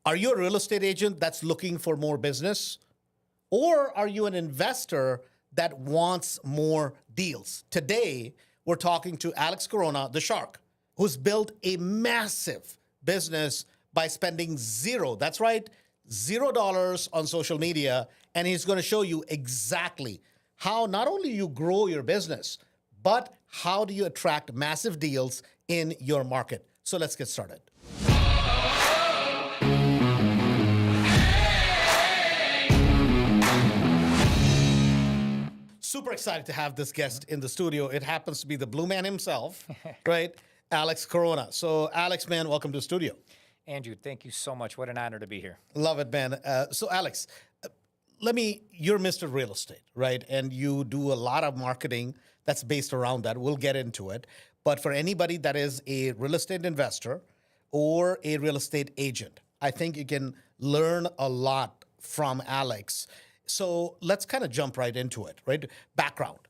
Are you a real estate agent that's looking for more business? Or are you an investor that wants more deals? Today, we're talking to Alex Corona, the shark, who's built a massive business by spending zero, that's right, $0 on social media. And he's going to show you exactly how not only you grow your business, but how do you attract massive deals in your market. So let's get started. Super excited to have this guest in the studio. It happens to be the Blue Man himself, right? Alex Corona. So Alex, man, welcome to the studio. Andrew, thank you so much. What an honor to be here. Love it, man. So Alex, you're Mr. Real Estate, right? And you do a lot of marketing that's based around that. We'll get into it. But for anybody that is a real estate investor or a real estate agent, I think you can learn a lot from Alex. So let's kind of jump right into it, right? Background.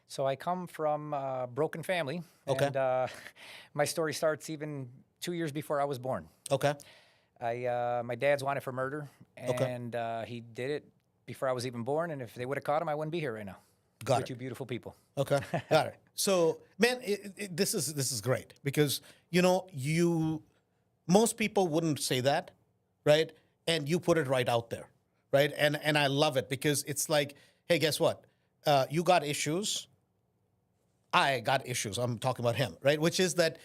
So I come from a broken family. Okay. And my story starts even 2 years before I was born. Okay. My dad's wanted for murder, Okay. and he did it before I was even born. And if they would have caught him, I wouldn't be here right now. Got We're it. two beautiful people. Okay, got it. So, man, this is great because most people wouldn't say that, right? And you put it right out there, right? And I love it because it's like, hey, guess what? You got issues. I got issues. I'm talking about him, right? Which is that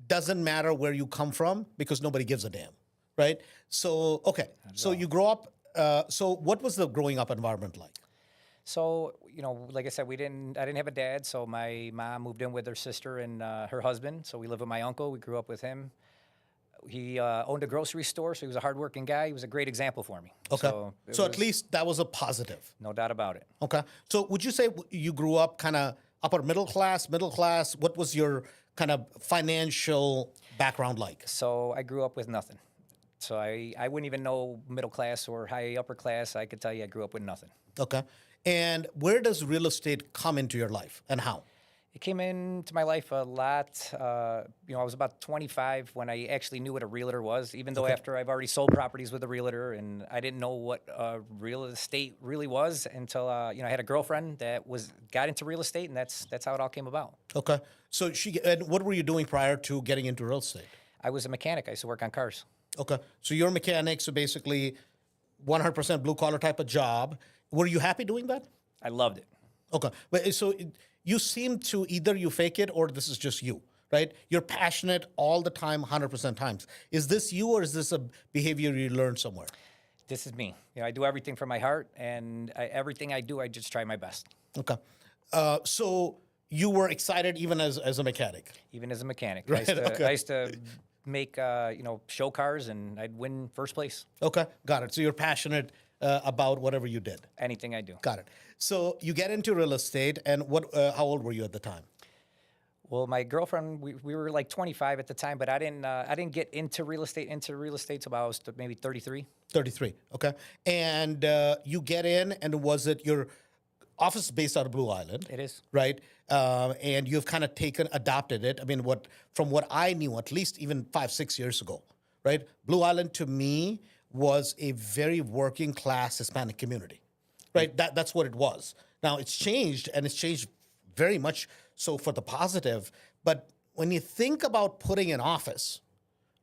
doesn't matter where you come from because nobody gives a damn, right? So, okay. So you grow up. So what was the growing up environment like? So, like I said, I didn't have a dad, so my mom moved in with her sister and her husband. So we lived with my uncle. We grew up with him. He owned a grocery store, so he was a hardworking guy. He was a great example for me. Okay. So at least that was a positive. No doubt about it. Okay. So would you say you grew up kind of upper middle class? What was your kind of financial background like? So I grew up with nothing. So I wouldn't even know middle class or high upper class. I could tell you I grew up with nothing. Okay. And where does real estate come into your life and how? It came into my life a lot. I was about 25 when I actually knew what a realtor was, even though after I've already sold properties with a realtor, and I didn't know what real estate really was until I had a girlfriend that got into real estate, and that's how it all came about. Okay. So and what were you doing prior to getting into real estate? I was a mechanic. I used to work on cars. Okay. So you're a mechanic, so basically 100% blue collar type of job. Were you happy doing that? I loved it. Okay. But so you seem to either you fake it or this is just you, right? You're passionate all the time, 100% times. Is this you or is this a behavior you learned somewhere? This is me. I do everything from my heart, and everything I do, I just try my best. Okay. So you were excited even as a mechanic? Even as a mechanic. Right, I used to make, show cars, and I'd win first place. Okay, got it. So you're passionate about whatever you did. Anything I do. Got it. So you get into real estate, and how old were you at the time? Well, my girlfriend, we were like 25 at the time, but I didn't get into real estate till I was maybe 33. 33. Okay. And you get in, and was it your office is based out of Blue Island? It is. Right. And you've kind of adopted it. I mean, from what I knew, at least even 5-6 years ago, right? Blue Island to me was a very working class Hispanic community, right? That's what it was. Now it's changed, and it's changed very much so for the positive. But when you think about putting an office,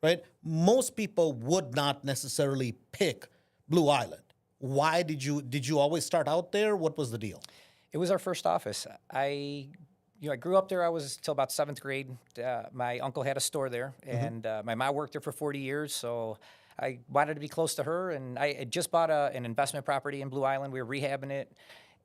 right, most people would not necessarily pick Blue Island. Why did you always start out there? What was the deal? It was our first office. I grew up there. I was till about 7th grade. My uncle had a store there, and my mom worked there for 40 years. So I wanted to be close to her, and I had just bought an investment property in Blue Island. We were rehabbing it,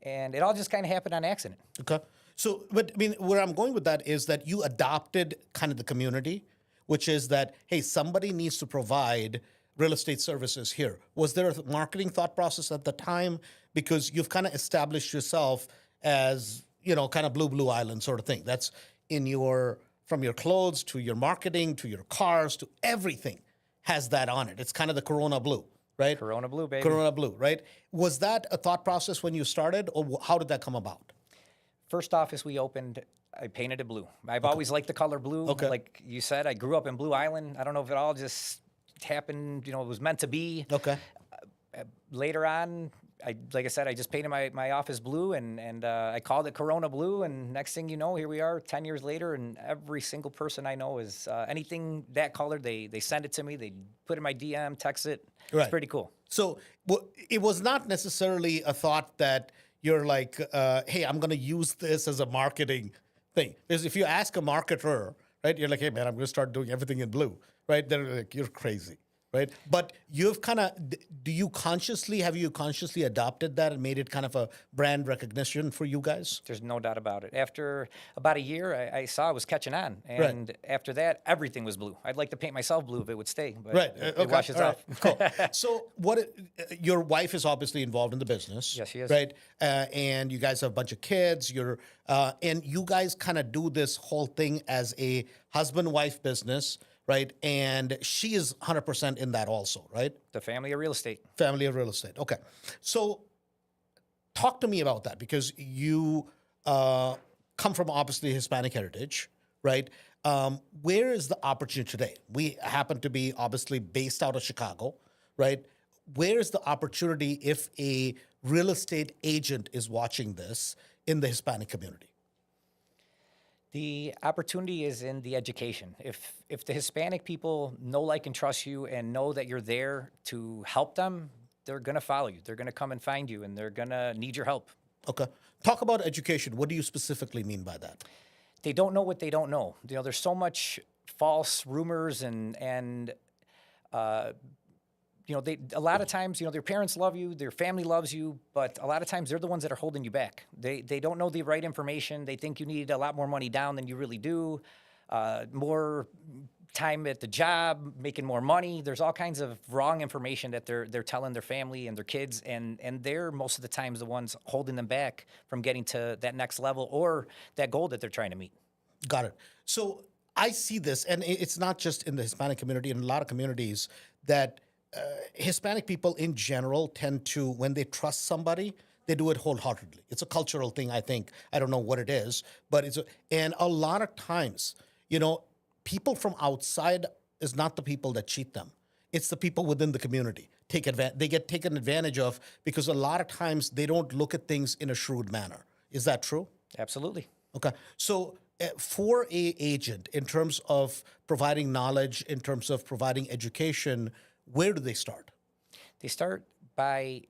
and it all just kind of happened on accident. Okay. So, but I mean, where I'm going with that is that you adopted kind of the community, which is that, hey, somebody needs to provide real estate services here. Was there a marketing thought process at the time? Because you've kind of established yourself as, kind of Blue Island sort of thing. That's from your clothes to your marketing to your cars to everything has that on it. It's kind of the Corona Blue, right? Corona Blue, baby. Corona Blue, right? Was that a thought process when you started, or how did that come about? First office we opened, I painted it blue. I've always liked the color blue. Okay. Like you said, I grew up in Blue Island. I don't know if it all just happened, it was meant to be. Okay. Later on, like I said, I just painted my office blue, and I called it Corona Blue. And next thing you know, here we are 10 years later, and every single person I know is anything that color, they send it to me. They put it in my DM, text it. Right. It's pretty cool. So it was not necessarily a thought that you're like, hey, I'm going to use this as a marketing thing. Because if you ask a marketer, right, you're like, hey, man, I'm going to start doing everything in blue, right? They're like, you're crazy, right? But you've kind of, have you consciously adopted that and made it kind of a brand recognition for you guys? There's no doubt about it. After about a year, I saw it was catching on. And after that, everything was blue. I'd like to paint myself blue if it would stay, but it washes off. Cool. So your wife is obviously involved in the business. Yes, she is. Right? And you guys have a bunch of kids. And you guys kind of do this whole thing as a husband-wife business, right? And she is 100% in that also, right? The family of real estate. Family of real estate. Okay. So talk to me about that, because you come from obviously Hispanic heritage, right? Where is the opportunity today? We happen to be obviously based out of Chicago, right? Where is the opportunity if a real estate agent is watching this in the Hispanic community? The opportunity is in the education. If the Hispanic people know, like, and trust you and know that you're there to help them, they're going to follow you. They're going to come and find you, and they're going to need your help. Okay. Talk about education. What do you specifically mean by that? They don't know what they don't know. There's so much false rumors and a lot of times, their parents love you, their family loves you, but a lot of times they're the ones that are holding you back. They don't know the right information. They think you need a lot more money down than you really do, more time at the job, making more money. There's all kinds of wrong information that they're telling their family and their kids, and they're most of the times the ones holding them back from getting to that next level or that goal that they're trying to meet. Got it. So I see this, and it's not just in the Hispanic community, in a lot of communities, that Hispanic people in general tend to, when they trust somebody, they do it wholeheartedly. It's a cultural thing, I think. I don't know what it is, but and a lot of times, people from outside is not the people that cheat them. It's the people within the community. They get taken advantage of because a lot of times they don't look at things in a shrewd manner. Is that true? Absolutely. Okay. So for a agent, in terms of providing knowledge, in terms of providing education, where do they start? They start by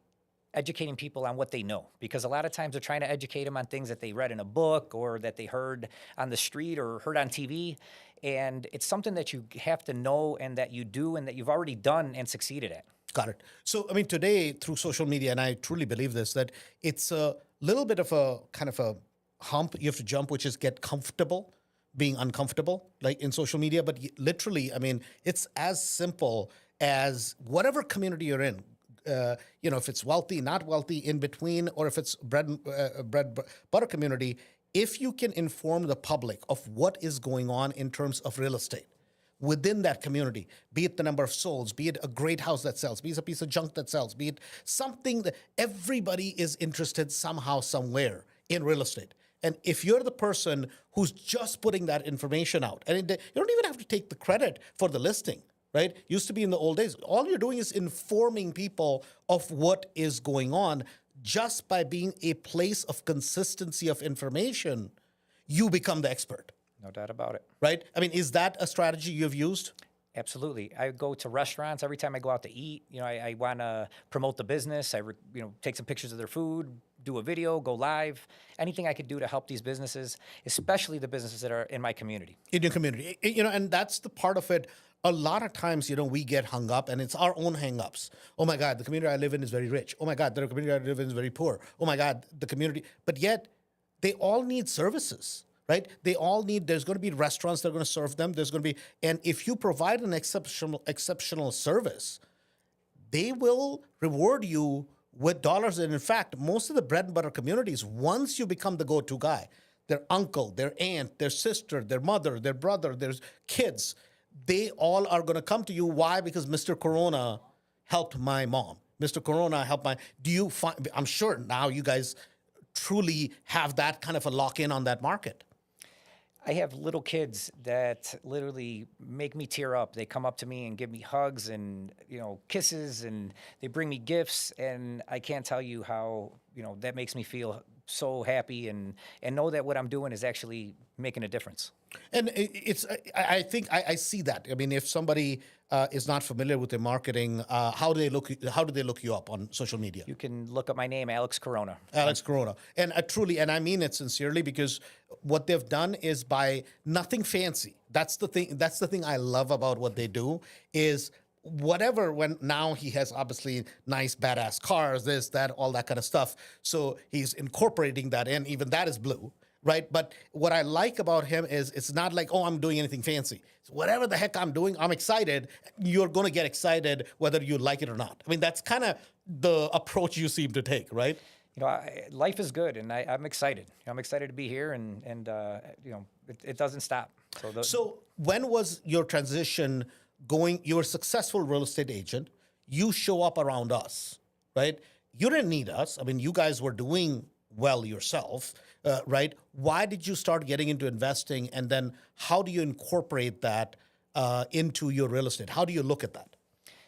educating people on what they know, because a lot of times they're trying to educate them on things that they read in a book or that they heard on the street or heard on TV. And it's something that you have to know and that you do and that you've already done and succeeded at. Got it. So, today through social media, and I truly believe this, that it's a little bit of a kind of a hump you have to jump, which is get comfortable being uncomfortable, like in social media. But literally, it's as simple as whatever community you're in, if it's wealthy, not wealthy, in between, or if it's bread butter community, if you can inform the public of what is going on in terms of real estate within that community, be it the number of souls, be it a great house that sells, be it a piece of junk that sells, be it something that everybody is interested somehow, somewhere in real estate. And if you're the person who's just putting that information out, and you don't even have to take the credit for the listing, right? Used to be in the old days. All you're doing is informing people of what is going on. Just by being a place of consistency of information, you become the expert. No doubt about it. Right? Is that a strategy you've used? Absolutely. I go to restaurants every time I go out to eat. I want to promote the business. I take some pictures of their food, do a video, go live. Anything I could do to help these businesses, especially the businesses that are in my community. In your community. And that's the part of it. A lot of times, we get hung up, and it's our own hang-ups. Oh my God, the community I live in is very rich. Oh my God, the community I live in is very poor. Oh my God, the community. But yet, they all need services, right? There's going to be restaurants that are going to serve them. And if you provide an exceptional service, they will reward you with dollars. And in fact, most of the bread and butter communities, once you become the go-to guy, their uncle, their aunt, their sister, their mother, their brother, their kids, they all are going to come to you. Why? Because Mr. Corona helped my mom. Mr. Corona helped I'm sure now you guys truly have that kind of a lock-in on that market. I have little kids that literally make me tear up. They come up to me and give me hugs and, kisses, and they bring me gifts. And I can't tell you how, that makes me feel so happy and know that what I'm doing is actually making a difference. And I think I see that. I mean, if somebody is not familiar with the marketing, how do they look you up on social media? You can look up my name, Alex Corona. Alex Corona. And truly, and I mean it sincerely, because what they've done is by nothing fancy. That's the thing. That's the thing I love about what they do is whatever. When now he has obviously nice, badass cars, this, that, all that kind of stuff. So he's incorporating that in. Even that is blue. Right. But what I like about him is it's not like, oh, I'm doing anything fancy. So whatever the heck I'm doing, I'm excited. You're going to get excited whether you like it or not. I mean, that's kind of the approach you seem to take, right? Life is good, and I'm excited. I'm excited to be here, and it doesn't stop. So when was your transition going? You're a successful real estate agent. You show up around us, right? You didn't need us. I mean, you guys were doing well yourself. Right? Why did you start getting into investing, and then how do you incorporate that into your real estate? How do you look at that?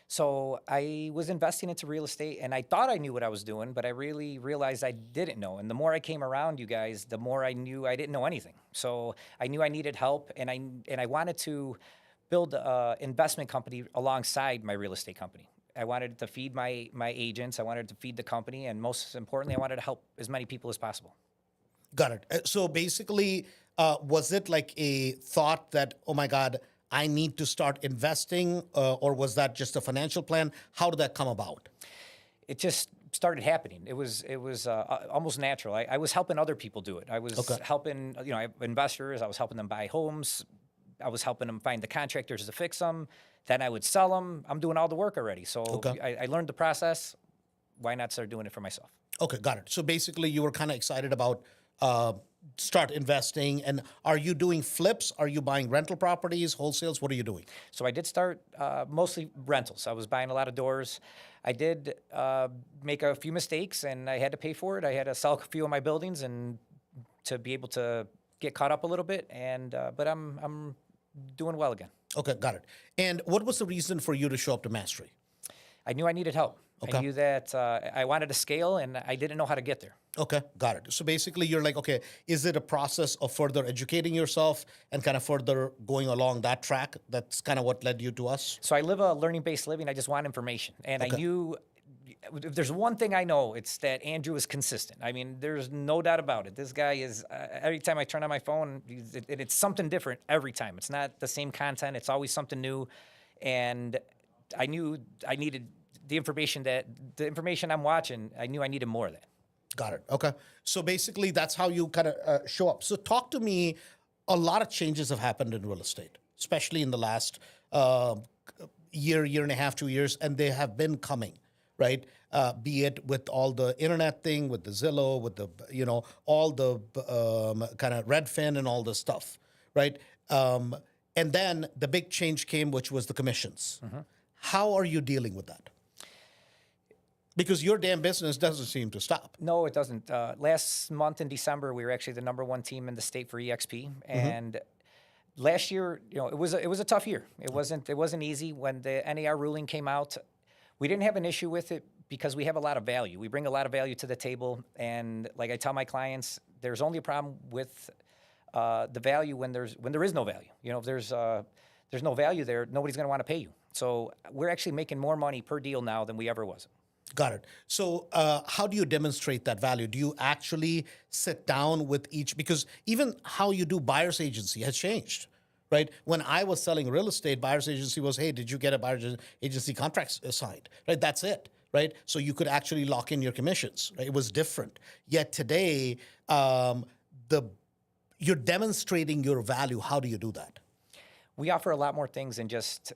So I was investing into real estate, and I thought I knew what I was doing, but I really realized I didn't know. And the more I came around you guys, the more I knew I didn't know anything. So I knew I needed help, and I wanted to build an investment company alongside my real estate company. I wanted to feed my agents. I wanted to feed the company, and most importantly, I wanted to help as many people as possible. Got it. So basically, was it like a thought that, oh my God, I need to start investing, or was that just a financial plan? How did that come about? It just started happening. It was almost natural. I was helping other people do it. I was helping, investors. I was helping them buy homes. I was helping them find the contractors to fix them. Then I would sell them. I'm doing all the work already. So I learned the process. Why not start doing it for myself? Okay, got it. So basically, you were kind of excited about start investing. And are you doing flips? Are you buying rental properties, wholesales? What are you doing? So I did start mostly rentals. I was buying a lot of doors. I did make a few mistakes, and I had to pay for it. I had to sell a few of my buildings and to be able to get caught up a little bit. And but I'm doing well again. Okay, got it. And what was the reason for you to show up to Mastery? I knew I needed help. I knew that I wanted to scale, and I didn't know how to get there. Okay, got it. So basically, you're like, okay, is it a process of further educating yourself and kind of further going along that track? That's kind of what led you to us? So I live a learning-based living. I just want information. And I knew if there's one thing I know, it's that Andrew is consistent. I mean, there's no doubt about it. This guy is, every time I turn on my phone, it's something different every time. It's not the same content. It's always something new. And I knew I needed the information I'm watching, I knew I needed more of that. Got it. Okay. So basically, that's how you kind of show up. So talk to me. A lot of changes have happened in real estate, especially in the last year and a half, 2 years, and they have been coming, right? Be it with all the internet thing, with the Zillow, with the, all the kind of Redfin and all this stuff, right? And then the big change came, which was the commissions. Mm-hmm. How are you dealing with that? Because your damn business doesn't seem to stop. No, it doesn't. Last month in December, we were actually the #1 team in the state for EXP, and last year, it was a tough year. It wasn't easy when the NAR ruling came out. We didn't have an issue with it because we have a lot of value. We bring a lot of value to the table, and like I tell my clients, there's only a problem with the value when there is no value. If there's no value there, nobody's going to want to pay you. So we're actually making more money per deal now than we ever was. Got it. So how do you demonstrate that value? Do you actually sit down with each? Because even how you do buyer's agency has changed, right? When I was selling real estate, buyer's agency was, hey, did you get a buyer's agency contract signed? Right? That's it, right? So you could actually lock in your commissions, right? It was different. Yet today, you're demonstrating your value. How do you do that? We offer a lot more things than just,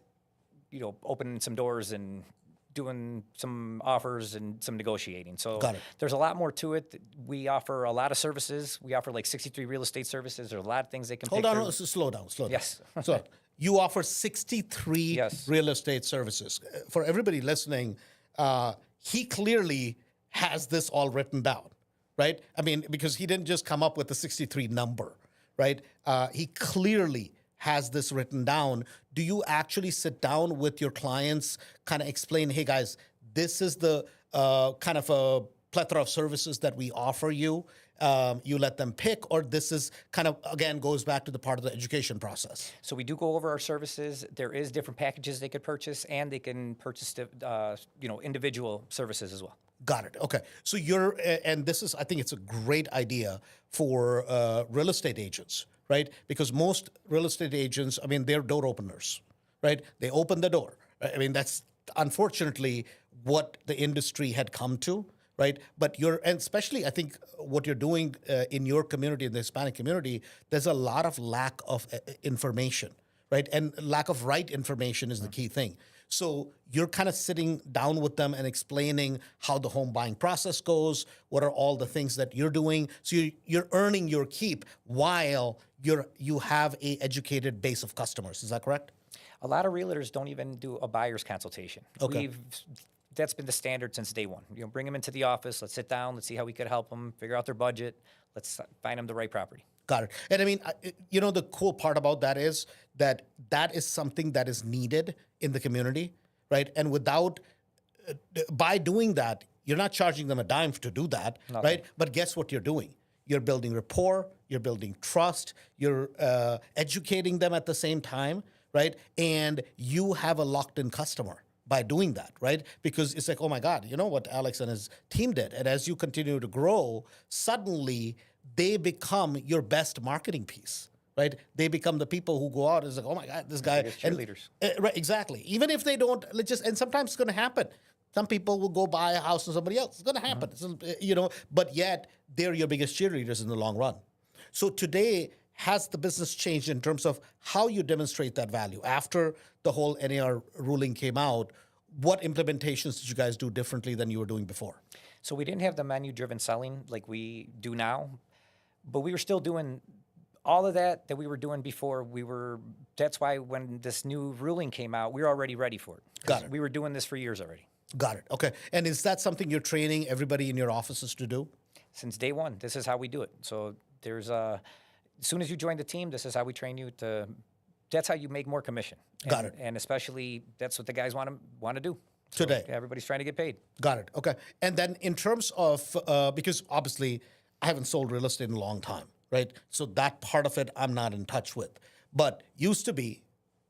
opening some doors and doing some offers and some negotiating. So there's a lot more to it. We offer a lot of services. We offer like 63 real estate services. There's a lot of things they can Hold on, slow down. Yes. So you offer 63 real estate services. For everybody listening, he clearly has this all written down, right? I mean, because he didn't just come up with the 63 number, right? He clearly has this written down. Do you actually sit down with your clients, kind of explain, hey guys, this is the kind of a plethora of services that we offer you. You let them pick, or this is kind of, again, goes back to the part of the education process. So we do go over our services. There is different packages they could purchase, and they can purchase individual services as well. Got it. Okay. So and this is, I think it's a great idea for real estate agents, right? Because most real estate agents, I mean, they're door openers, right? They open the door. I mean, that's unfortunately what the industry had come to, right? But and especially I think what you're doing in your community, in the Hispanic community, there's a lot of lack of information, right? And lack of right information is the key thing. So you're kind of sitting down with them and explaining how the home buying process goes, what are all the things that you're doing. So you're earning your keep while you have a educated base of customers. Is that correct? A lot of realtors don't even do a buyer's consultation. Okay. That's been the standard since day one. Bring them into the office. Let's sit down. Let's see how we could help them figure out their budget. Let's find them the right property. Got it. And I mean, the cool part about that is something that is needed in the community, right? And by doing that, you're not charging them a dime to do that, Nothing. right? But guess what you're doing? You're building rapport, you're building trust, you're educating them at the same time, right? And you have a locked-in customer by doing that, right? Because it's like, oh my God, you know what Alex and his team did? And as you continue to grow, suddenly they become your best marketing piece, right? They become the people who go out and say, oh my God, this guy. Cheerleaders. Right, exactly. Even if they don't, and sometimes it's going to happen. Some people will go buy a house from somebody else. It's going to happen, but yet they're your biggest cheerleaders in the long run. So today, has the business changed in terms of how you demonstrate that value? After the whole NAR ruling came out, what implementations did you guys do differently than you were doing before? So we didn't have the menu-driven selling like we do now, but we were still doing all of that we were doing before. That's why when this new ruling came out, we were already ready for it. Got it. We were doing this for years already. Got it. Okay. And is that something you're training everybody in your offices to do? Since day one, this is how we do it. So there's as soon as you join the team, this is how we train you that's how you make more commission. Got it. And especially that's what the guys want to do. So Today. everybody's trying to get paid. Got it. Okay. And then in terms of, because obviously I haven't sold real estate in a long time, right? So that part of it I'm not in touch with. But used to be,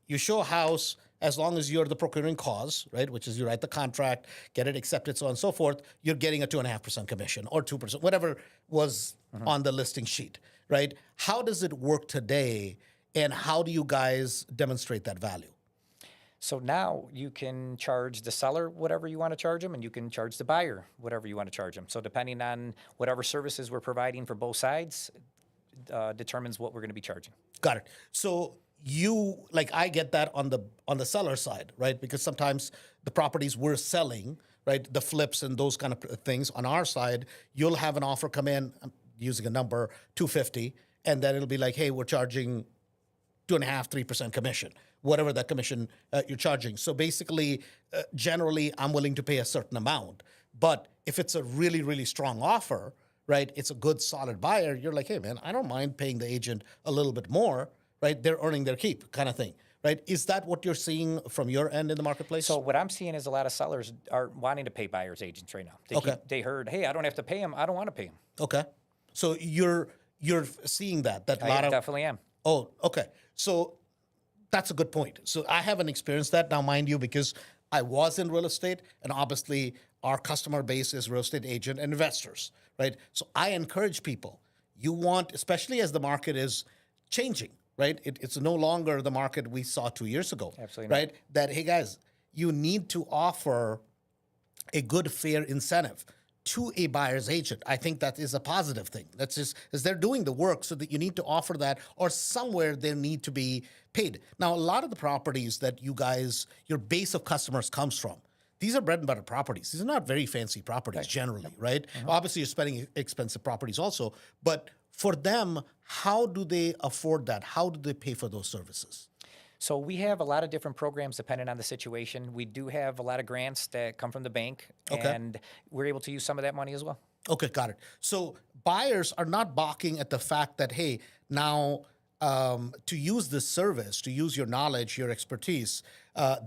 you show a house, as long as you're the procuring cause, right, which is you write the contract, get it accepted, so on and so forth, you're getting a 2.5% commission or 2%, whatever was on the listing sheet, right? How does it work today, and how do you guys demonstrate that value? So now you can charge the seller whatever you want to charge them, and you can charge the buyer whatever you want to charge them. So depending on whatever services we're providing for both sides, determines what we're going to be charging. Got it. So I get that on the seller side, right? Because sometimes the properties we're selling, right, the flips and those kind of things, on our side, you'll have an offer come in, I'm using a number, $250, and then it'll be like, hey, we're charging 2.5%, 3% commission, whatever that commission you're charging. So basically, generally, I'm willing to pay a certain amount. But if it's a really, really strong offer, right, it's a good, solid buyer, you're like, hey, man, I don't mind paying the agent a little bit more, right? They're earning their keep kind of thing, right? Is that what you're seeing from your end in the marketplace? So what I'm seeing is a lot of sellers are wanting to pay buyers agents right now. They heard, hey, I don't have to pay them. I don't want to pay them. Okay. So you're seeing that I definitely am. Oh, okay. So that's a good point. So I haven't experienced that. Now, mind you, because I was in real estate, and obviously our customer base is real estate agent and investors, right? So I encourage people, especially as the market is changing, right? It's no longer the market we saw 2 years ago. Absolutely right? That, hey, guys, you need to offer a good, fair incentive to a buyer's agent. I think that is a positive thing. That's just, as they're doing the work, so that you need to offer that, or somewhere they need to be paid. Now, a lot of the properties that your base of customers comes from, these are bread and butter properties. These are not very fancy properties generally, right? Obviously, you're spending expensive properties also, but for them, how do they afford that? How do they pay for those services? So we have a lot of different programs depending on the situation. We do have a lot of grants that come from the bank, and we're able to use some of that money as well. Okay, got it. So buyers are not balking at the fact that, hey, now to use this service, to use your knowledge, your expertise,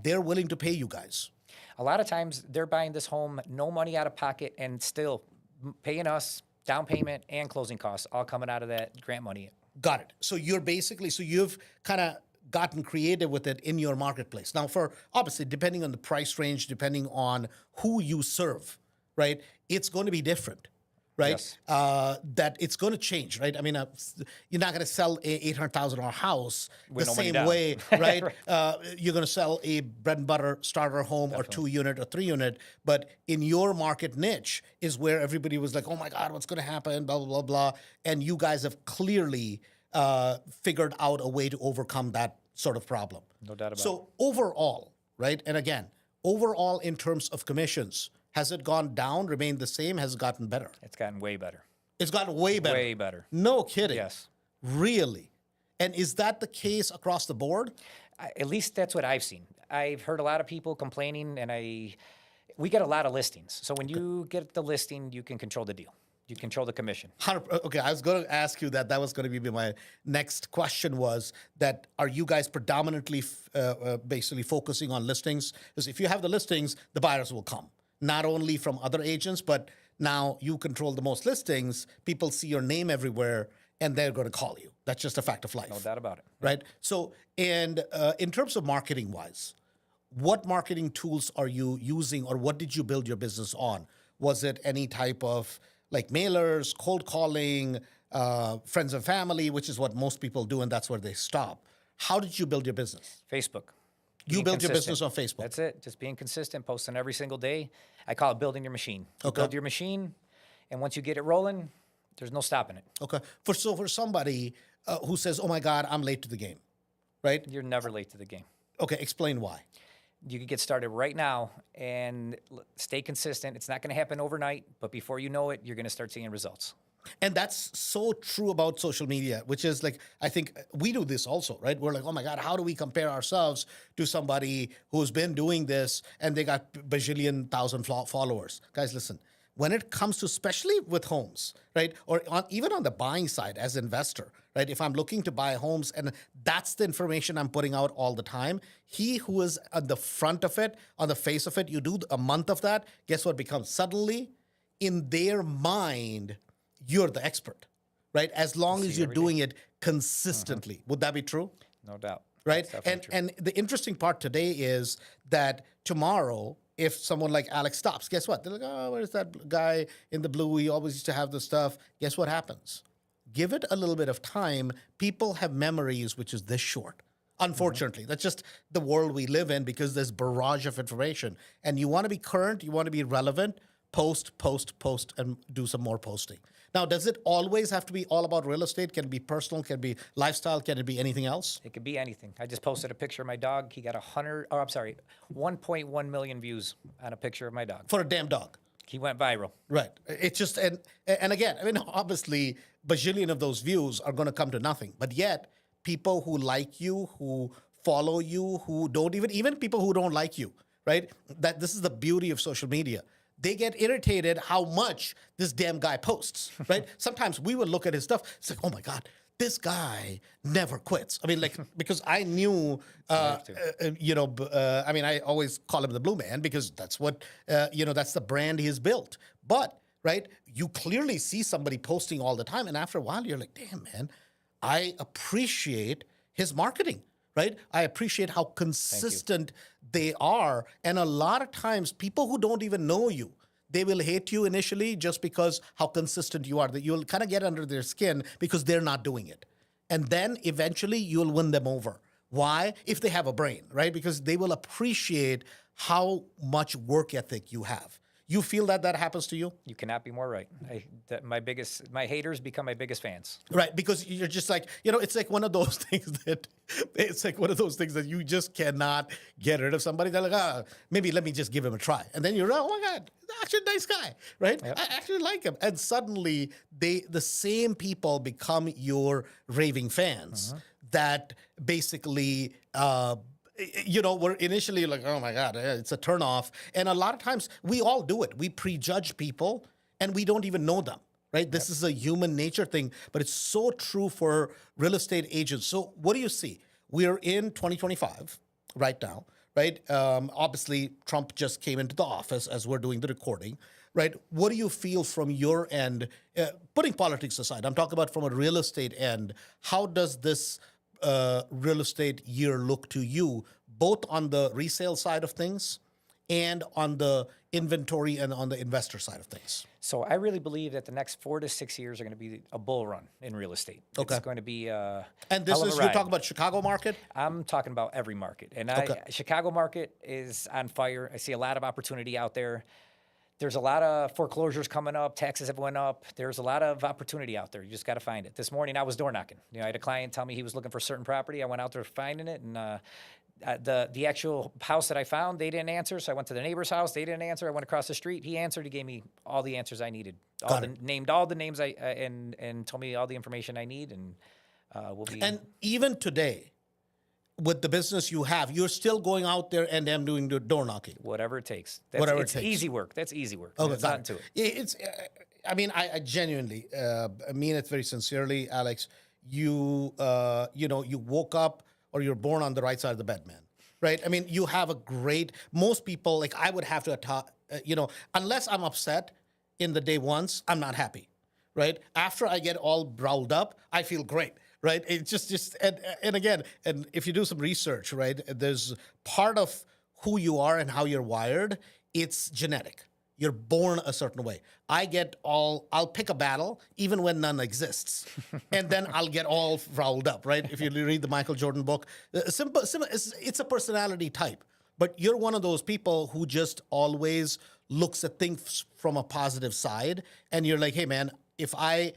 they're willing to pay you guys. A lot of times they're buying this home, no money out of pocket, and still paying us down payment and closing costs, all coming out of that grant money. Got it. So you've kind of gotten creative with it in your marketplace. Now, for obviously, depending on the price range, depending on who you serve, right, it's going to be different, right? Yes. That it's going to change, right? I mean, you're not going to sell a $800,000 house With the no money same down. way, right? You're going to sell a bread and butter starter home or 2-unit or 3-unit, but in your market niche is where everybody was like, oh my God, what's going to happen, blah, blah, blah, blah. And you guys have clearly figured out a way to overcome that sort of problem. No doubt about it. So overall, right? And again, overall in terms of commissions, has it gone down, remained the same, has it gotten better? It's gotten way better. It's gotten way better. Way better. No kidding. Yes. Really? And is that the case across the board? At least that's what I've seen. I've heard a lot of people complaining, and we get a lot of listings. So when you get the listing, you can control the deal. You control the commission. Okay, I was going to ask you that. That was going to be my next question was that are you guys predominantly basically focusing on listings? Because if you have the listings, the buyers will come. Not only from other agents, but now you control the most listings. People see your name everywhere, and they're going to call you. That's just a fact of life. No doubt about it. Right? So, and in terms of marketing-wise, what marketing tools are you using, or what did you build your business on? Was it any type of like mailers, cold calling, friends and family, which is what most people do, and that's where they stop. How did you build your business? Facebook. You Being built your consistent. business on Facebook. That's it. Just being consistent, posting every single day. I call it building your machine. You Okay. build your machine, and once you get it rolling, there's no stopping it. Okay. For somebody who says, "Oh my God, I'm late to the game," right? You're never late to the game. Okay, explain why. You can get started right now and stay consistent. It's not going to happen overnight, but before you know it, you're going to start seeing results. And that's so true about social media, which is like, I think we do this also, right? We're like, oh my God, how do we compare ourselves to somebody who's been doing this and they got bajillion thousand followers? Guys, listen, when it comes to, especially with homes, right? Or even on the buying side as investor, right? If I'm looking to buy homes and that's the information I'm putting out all the time, he who is at the front of it, on the face of it, you do a month of that, guess what becomes? Suddenly, in their mind, you're the expert, right? As long as you're doing it consistently. Would that be true? No doubt. Right? That's definitely true. And the interesting part today is that tomorrow, if someone like Alex stops, guess what? They're like, oh, where's that guy in the blue? He always used to have the stuff. Guess what happens? Give it a little bit of time. People have memories which is this short. Unfortunately, that's just the world we live in because there's barrage of information. And you want to be current, you want to be relevant, post, and do some more posting. Now, does it always have to be all about real estate? Can it be personal? Can it be lifestyle? Can it be anything else? It could be anything. I just posted a picture of my dog. He got 1.1 million views on a picture of my dog. For a damn dog. He went viral. Right. It's just, and again, I mean, obviously, bajillion of those views are going to come to nothing. But yet, people who like you, who follow you, who don't even people who don't like you, right? That this is the beauty of social media. They get irritated how much this damn guy posts, right? Sometimes we would look at his stuff. It's like, oh my God, this guy never quits. I mean, like, because I knew, I mean, I always call him the Blue Man because that's what, that's the brand he has built. But, right, you clearly see somebody posting all the time. And after a while, you're like, damn, man, I appreciate his marketing. Right? I appreciate how consistent they are. And a lot of times, people who don't even know you, they will hate you initially just because how consistent you are. That you'll kind of get under their skin because they're not doing it. And then eventually you'll win them over. Why? If they have a brain, right? Because they will appreciate how much work ethic you have. You feel that happens to you? You cannot be more right. My haters become my biggest fans. Right, because you're just like, it's like one of those things that you just cannot get rid of somebody. They're like, maybe let me just give him a try. And then you're like, oh my God, actually a nice guy, right? Yep. I actually like him. And suddenly the same people become your raving fans that basically, we're initially like, oh my God, it's a turnoff. And a lot of times we all do it. We prejudge people and we don't even know them. right? This is a human nature thing, but it's so true for real estate agents. So what do you see? We're in 2025 right now, right? Obviously, Trump just came into the office as we're doing the recording, right? What do you feel from your end, putting politics aside? I'm talking about from a real estate end. How does this real estate year look to you, both on the resale side of things and on the inventory and on the investor side of things? So I really believe that the next 4 to 6 years are going to be a bull run in real estate. Okay. It's going to be a And this hell of a is, you're ride. talking about Chicago market? I'm talking about every market. And Okay. Chicago market is on fire. I see a lot of opportunity out there. There's a lot of foreclosures coming up. Taxes have went up. There's a lot of opportunity out there. You just got to find it. This morning I was door knocking. I had a client tell me he was looking for a certain property. I went out there finding it, and the actual house that I found, they didn't answer. So I went to the neighbor's house. They didn't answer. I went across the street. He answered. He gave me all the answers I needed. Named all the names and told me all the information I need. And we'll be. And even today, with the business you have, you're still going out there and them doing the door knocking. Whatever it takes. Whatever it it's takes. Easy work. That's easy work. Okay, There's nothing to it. It's. I mean, I genuinely mean it very sincerely, Alex. You you woke up or you're born on the right side of the bed, man. Right? I mean, you have a great. Most people, like I would have to, unless I'm upset in the day once, I'm not happy. Right? After I get all riled up, I feel great. Right? It's just and again, and if you do some research, right, there's part of who you are and how you're wired. It's genetic. You're born a certain way. I'll pick a battle even when none exists. And then I'll get all riled up, right? If you read the Michael Jordan book, simple, it's a personality type. But you're one of those people who just always looks at things from a positive side. And you're like, hey, man, if I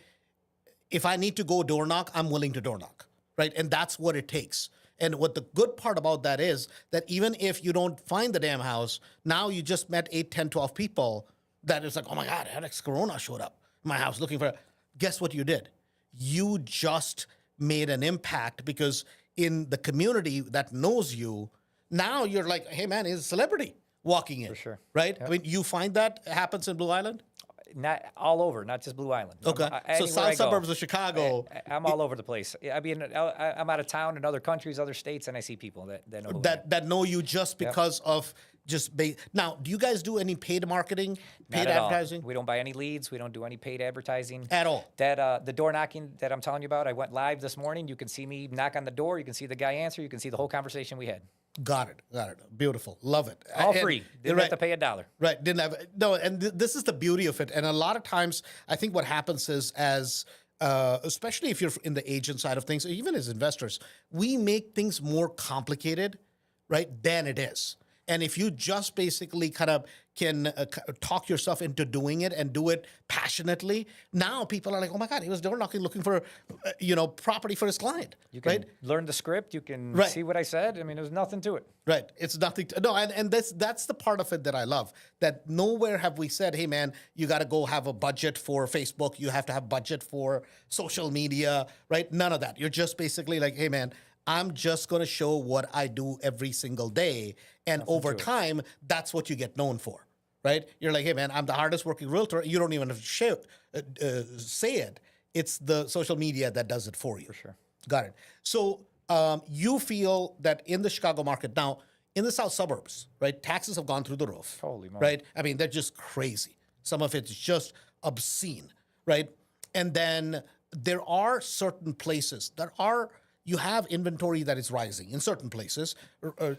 need to go door knock, I'm willing to door knock, right? And that's what it takes. And what the good part about that is that even if you don't find the damn house, now you just met 8, 10, 12 people that is like, oh my God, Alex Corona showed up in my house looking for it. Guess what you did? You just made an impact because in the community that knows you, now you're like, hey man, he's a celebrity walking in. For sure. Right? Yep. I mean, you find that happens in Blue Island? Not all over, not just Blue Island. Okay. So south suburbs of Chicago. I'm all over the place. I mean, I'm out of town in other countries, other states, and I see people that know that know you just because of just now. Do you guys do any paid marketing, paid advertising? We don't buy any leads. We don't do any paid advertising at all. That the door knocking that I'm telling you about, I went live this morning. You can see me knock on the door. You can see the guy answer. You can see the whole conversation we had. Got it. Beautiful. Love it. All free. Didn't have to pay $1. Right. Didn't have no. And this is the beauty of it. And a lot of times, I think what happens is, especially if you're in the agent side of things, or even as investors, we make things more complicated, right, than it is. And if you just basically kind of can talk yourself into doing it and do it passionately, now people are like, oh my God, he was door knocking looking for, property for his client. You can learn the script. You can see what I said. I mean, there's nothing to it. Right. It's nothing. And that's the part of it that I love. That nowhere have we said, hey, man, you got to go have a budget for Facebook. You have to have budget for social media, right? None of that. You're just basically like, hey, man, I'm just going to show what I do every single day. And over time, that's what you get known for, right? You're like, hey, man, I'm the hardest working realtor. You don't even have to say it. It's the social media that does it for you. For sure. Got it. So you feel that in the Chicago market now, in the south suburbs, right, taxes have gone through the roof. Holy moly. Right? I mean, they're just crazy. Some of it's just obscene, right? And then there are certain places you have inventory that is rising in certain places,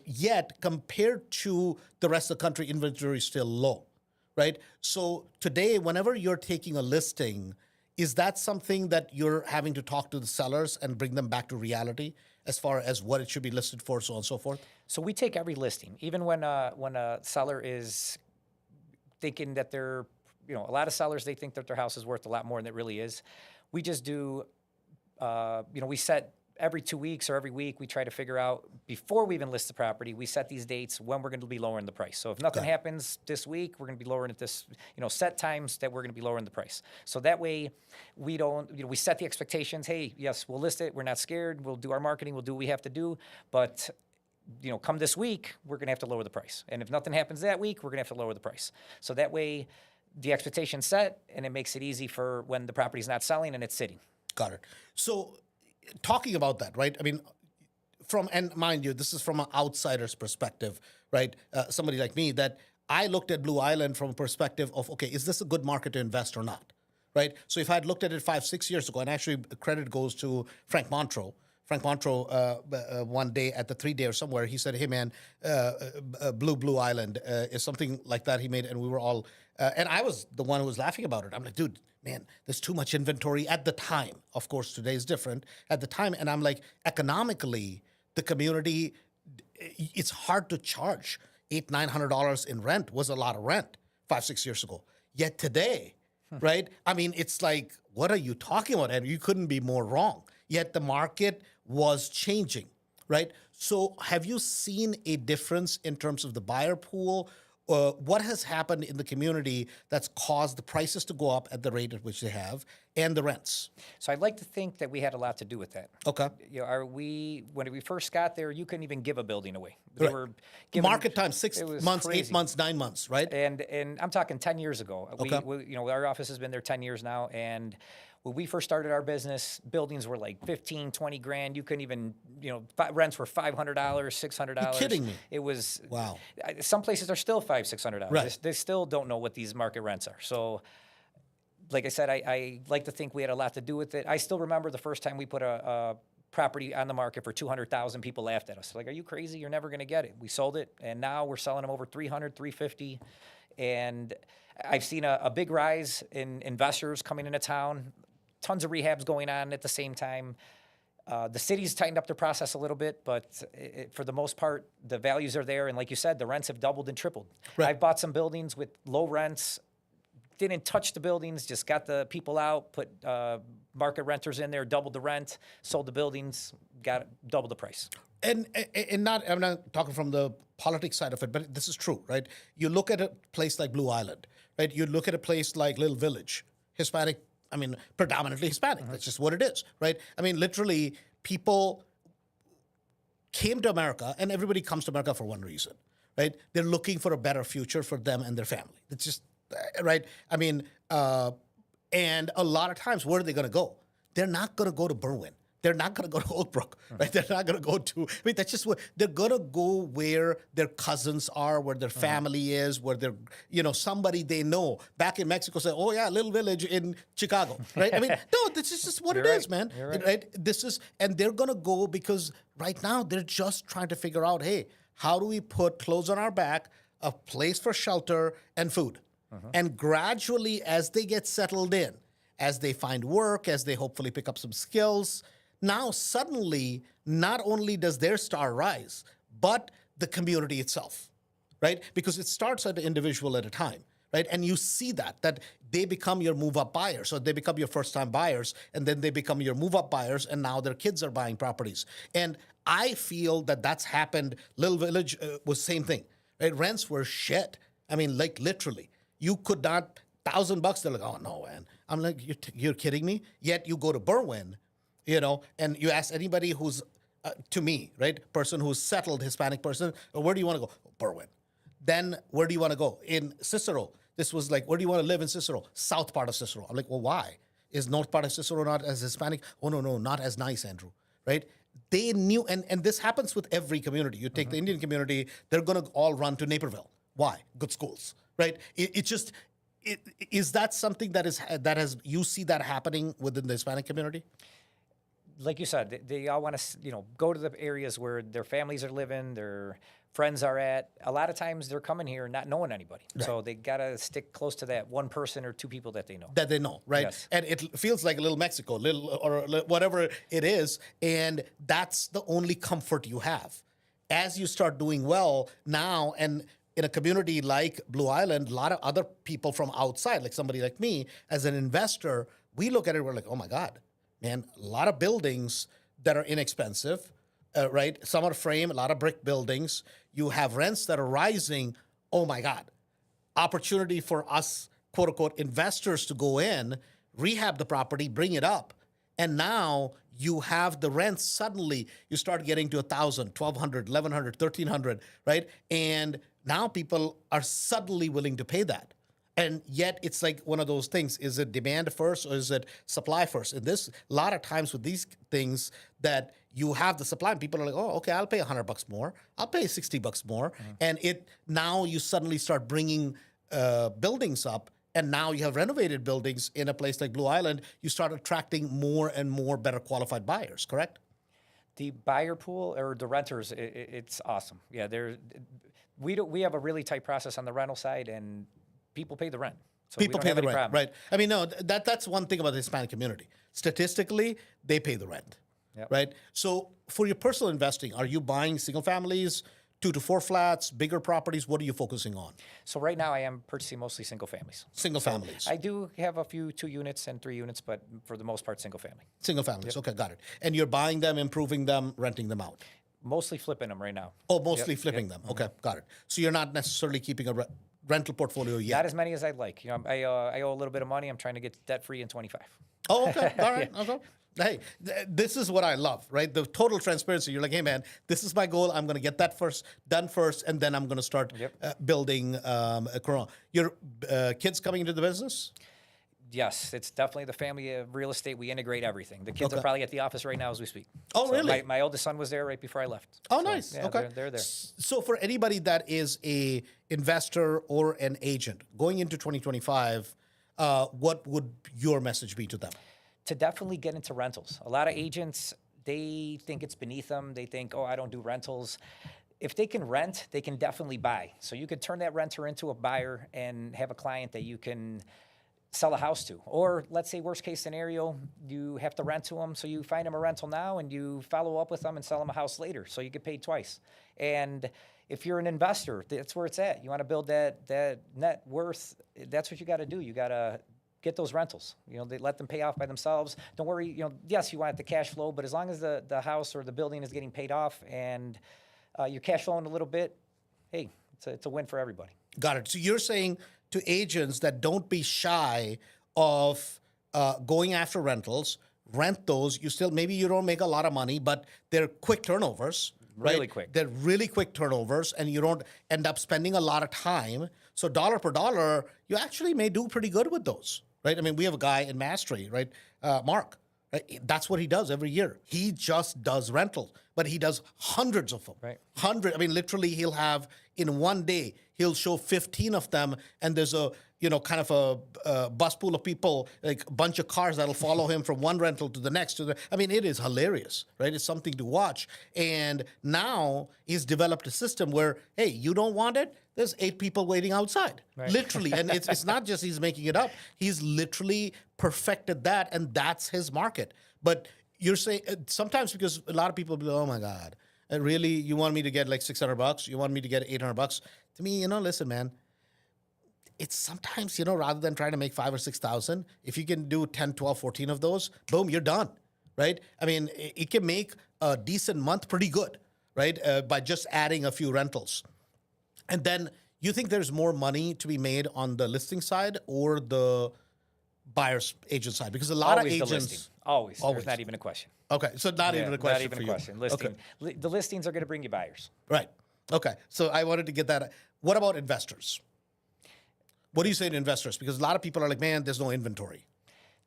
yet compared to the rest of the country, inventory is still low, right? So today, whenever you're taking a listing, is that something that you're having to talk to the sellers and bring them back to reality as far as what it should be listed for, so on and so forth? So we take every listing, even when a seller is thinking that they're, a lot of sellers, they think that their house is worth a lot more than it really is. We just do, we set every 2 weeks or every week, we try to figure out, before we even list the property, we set these dates when we're going to be lowering the price. So if nothing happens this week, we're going to be lowering it this, set times that we're going to be lowering the price. So that way we don't, we set the expectations. Hey, yes, we'll list it. We're not scared. We'll do our marketing. We'll do what we have to do. But, come this week, we're going to have to lower the price. And if nothing happens that week, we're going to have to lower the price. So that way the expectation set, and it makes it easy for when the property's not selling and it's sitting. Got it. So, talking about that, right? I mean, and mind you, this is from an outsider's perspective, right? Somebody like me, that I looked at Blue Island from a perspective of, okay, is this a good market to invest or not, right? So if I had looked at it 5-6 years ago, and actually credit goes to Frank Montreux. Frank Montreux, one day at the 3-day or somewhere, he said, "Hey man, Blue Island is something like that." He made, and we were all, and I was the one who was laughing about it. I'm like, dude, man, there's too much inventory at the time. Of course, today is different at the time, and I'm like, economically, the community, it's hard to charge $800-900 in rent. Was a lot of rent 5-6 years ago. Yet today, right? I mean, it's like, what are you talking about? And you couldn't be more wrong. Yet the market was changing, right? So have you seen a difference in terms of the buyer pool? What has happened in the community that's caused the prices to go up at the rate at which they have, and the rents? So I'd like to think that we had a lot to do with that. Okay. You know, when we first got there, you couldn't even give a building away. They Right. were giving, Market time, 6 it was months, 8 crazy. months, 9 months, right? And I'm talking 10 years ago. Okay. You know, our office has been there 10 years now, and when we first started our business, buildings were like 15, 20 grand. You couldn't even, you know, rents were $500, $600. You're kidding me. It was, Wow. Some places are still $500, $600. Right. They still don't know what these market rents are. So, like I said, I like to think we had a lot to do with it. I still remember the first time we put a property on the market for 200,000, people laughed at us. Like, are you crazy? You're never going to get it. We sold it, and now we're selling them over 300, 350. And I've seen a big rise in investors coming into town. Tons of rehabs going on at the same time. The city's tightened up their process a little bit, but for the most part, the values are there. And like you said, the rents have doubled and tripled. Right. I've bought some buildings with low rents, didn't touch the buildings, just got the people out, put market renters in there, doubled the rent, sold the buildings, got double the price. And not, I'm not talking from the politics side of it, but this is true, right? You look at a place like Blue Island, right? You look at a place like Little Village, Hispanic, I mean, predominantly Hispanic. That's just what it is, right? I mean, literally, people came to America, and everybody comes to America for one reason, right? They're looking for a better future for them and their family. It's just, right? I mean, and a lot of times, where are they going to go? They're not going to go to Berwyn. They're not going to go to Oak Brook, right? They're not going to go to, I mean, that's just what, they're going to go where their cousins are, where their family is, where they're, you know, somebody they know. Back in Mexico say, oh yeah, Little Village in Chicago, right? I mean, no, this is just what You're it right. is, man. You're right. Right? This is, and they're going to go because right now they're just trying to figure out, hey, how do we put clothes on our back, a place for shelter and food? And gradually, as they get settled in, as they find work, as they hopefully pick up some skills, now suddenly, not only does their star rise, but the community itself, right? Because it starts at an individual at a time, right? And you see that they become your move-up buyers, so they become your first-time buyers, and then they become your move-up buyers, and now their kids are buying properties. And I feel that that's happened. Little Village was same thing, right? Rents were shit. I mean, like literally, you could not, $1,000, they're like, oh no, man. I'm like, you're kidding me? Yet you go to Berwyn, you know, and you ask anybody who's, to me, right, person who's settled, Hispanic person, where do you want to go? Oh, Berwyn. Then where do you want to go? In Cicero. This was like, where do you want to live in Cicero? South part of Cicero. I'm like, well, why? Is north part of Cicero not as Hispanic? Oh, no, not as nice, Andrew, right? They knew, and this happens with every community. You take the Indian community, they're going to all run to Naperville. Why? Good schools, right? Is that something that has you see that happening within the Hispanic community? Like you said, they all want to, you know, go to the areas where their families are living, their friends are at. A lot of times they're coming here not knowing anybody. Right. So they got to stick close to that one person or two people that they know. That they know, right? Yes. And it feels like a little Mexico, or whatever it is. And that's the only comfort you have. As you start doing well now, and in a community like Blue Island, a lot of other people from outside, like somebody like me, as an investor, we look at it, we're like, oh my God, man, a lot of buildings that are inexpensive, right? Some are frame, a lot of brick buildings. You have rents that are rising. Oh my God. Opportunity for us, quote unquote, investors to go in, rehab the property, bring it up. And now you have the rents suddenly, you start getting to 1,000, 1,200, 1,100, 1,300, right? And now people are suddenly willing to pay that. And yet it's like one of those things. Is it demand first or is it supply first? And this, a lot of times with these things that you have the supply and people are like, oh, okay, I'll pay $100 more. I'll pay $60 more. And now you suddenly start bringing buildings up. And now you have renovated buildings in a place like Blue Island. You start attracting more and more better qualified buyers, correct? The buyer pool or the renters, it's awesome. Yeah, we have a really tight process on the rental side, and people pay the rent. So People we don't pay have the any rent, problem. right? I mean, no, that's one thing about the Hispanic community. Statistically, they pay the rent, Yep. right? So for your personal investing, are you buying single families, 2 to 4 flats, bigger properties? What are you focusing on? So right now I am purchasing mostly single families. Single families. I do have a few 2 units and 3 units, but for the most part, single family. Single families. Okay, got it. And you're buying them, improving them, renting them out. Mostly flipping them right now. Oh, mostly flipping them. Okay, got it. So you're not necessarily keeping a rental portfolio yet. Not as many as I'd like. You know, I owe a little bit of money. I'm trying to get debt free in 25. Oh, okay. All right. Okay. Hey, this is what I love, right? The total transparency. You're like, hey, man, this is my goal. I'm going to get that done first, and then I'm going to start building a Corona. Your kids coming into the business? Yes, it's definitely the family of real estate. We integrate everything. The kids are probably at the office right now as we speak. Oh, So really? My oldest son was there right before I left. Oh, So, nice. yeah, Okay. They're there. So for anybody that is a investor or an agent going into 2025, what would your message be to them? To definitely get into rentals. A lot of agents, they think it's beneath them. They think, oh, I don't do rentals. If they can rent, they can definitely buy. So you could turn that renter into a buyer and have a client that you can sell a house to. Or let's say worst case scenario, you have to rent to them. So you find them a rental now and you follow up with them and sell them a house later. So you get paid twice. And if you're an investor, that's where it's at. You want to build that net worth. That's what you got to do. You got to get those rentals. You know, they let them pay off by themselves. Don't worry, you know, yes, you want the cash flow, but as long as the house or the building is getting paid off and you're cash flowing a little bit, hey, it's a win for everybody. Got it. So you're saying to agents that don't be shy of going after rentals, rent those. You still, maybe you don't make a lot of money, but they're quick turnovers. Right? Really quick. They're really quick turnovers, and you don't end up spending a lot of time. So dollar per dollar, you actually may do pretty good with those, right? I mean, we have a guy in Mastery, right? Mark, right? That's what he does every year. He just does rentals, but he does hundreds of them. Right. I mean, literally, he'll have in one day, he'll show 15 of them, and there's a kind of a bus pool of people, like a bunch of cars that'll follow him from one rental to the next. I mean, it is hilarious, right? It's something to watch. And now he's developed a system where, hey, you don't want it? There's 8 people waiting outside, literally. And it's not just he's making it up. He's literally perfected that, and that's his market. But you're saying sometimes because a lot of people be like, oh my God, really, you want me to get like $600? You want me to get $800? To me, listen, man. It's sometimes, rather than trying to make 5,000 or 6,000, if you can do 10, 12, 14 of those, boom, you're done, right? I mean, it can make a decent month pretty good, right? By just adding a few rentals. And then you think there's more money to be made on the listing side or the buyer's agent side? Because a lot Always of the agents... listing. Always. There's not even a question. Okay, so not even a question Not even for a you. question. Listing. Okay. The listings are going to bring you buyers. Right. Okay. So I wanted to get that. What about investors? What do you say to investors? Because a lot of people are like, man, there's no inventory.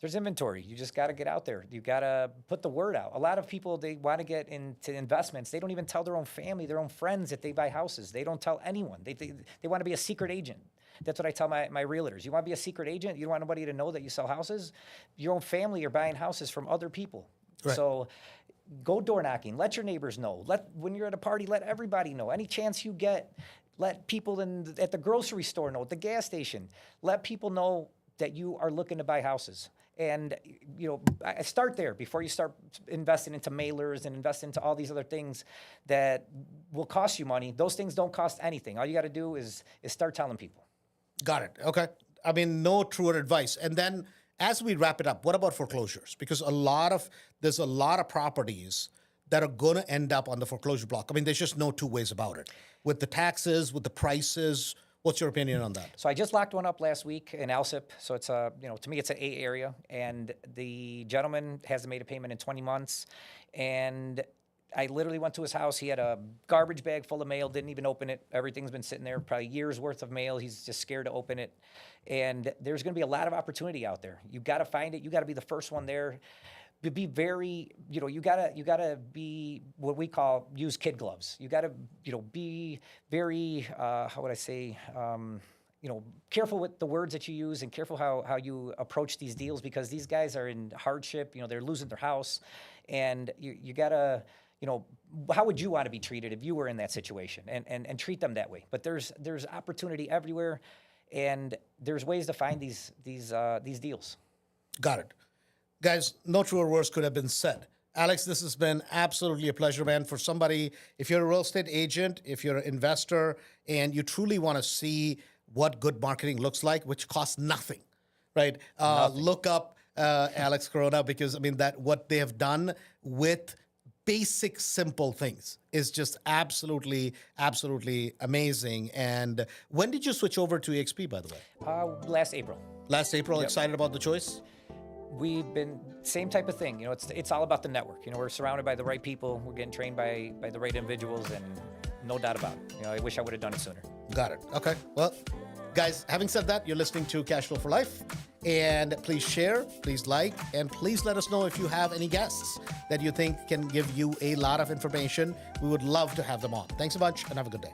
There's inventory. You just got to get out there. You got to put the word out. A lot of people, they want to get into investments. They don't even tell their own family, their own friends that they buy houses. They don't tell anyone. They want to be a secret agent. That's what I tell my realtors. You want to be a secret agent? You don't want nobody to know that you sell houses? Your own family are buying houses from other people. Right. So go door knocking. Let your neighbors know. When you're at a party, let everybody know. Any chance you get, let people at the grocery store know, at the gas station. Let people know that you are looking to buy houses. And, I start there before you start investing into mailers and invest into all these other things that will cost you money. Those things don't cost anything. All you got to do is start telling people. Got it. Okay. I mean, no truer advice. And then as we wrap it up, what about foreclosures? Because there's a lot of properties that are going to end up on the foreclosure block. I mean, there's just no two ways about it. With the taxes, with the prices, what's your opinion on that? So I just locked one up last week in Alsip. So it's to me, it's an A area. And the gentleman hasn't made a payment in 20 months. And I literally went to his house. He had a garbage bag full of mail, didn't even open it. Everything's been sitting there, probably years worth of mail. He's just scared to open it. And there's going to be a lot of opportunity out there. You got to find it. You got to be the first one there. Be very, you gotta be what we call use kid gloves. You gotta, be very, how would I say, careful with the words that you use and careful how you approach these deals, because these guys are in hardship. They're losing their house, and you gotta, how would you want to be treated if you were in that situation, and treat them that way. But there's opportunity everywhere, and there's ways to find these deals. Got it. Guys, no truer words could have been said. Alex, this has been absolutely a pleasure, man. For somebody, if you're a real estate agent, if you're an investor, and you truly want to see what good marketing looks like, which costs nothing, right? Look up Alex Corona, because, that what they have done with basic, simple things is just absolutely, absolutely amazing. And when did you switch over to EXP, by the way? Last April. Last April. Yep. Excited about the choice? We've been same type of thing. It's all about the network. We're surrounded by the right people. We're getting trained by the right individuals, and no doubt about it. I wish I would have done it sooner. Got it. Okay. Well, guys, having said that, you're listening to Cash Flow for Life. And please share, please like, and please let us know if you have any guests that you think can give you a lot of information. We would love to have them on. Thanks a bunch, and have a good day.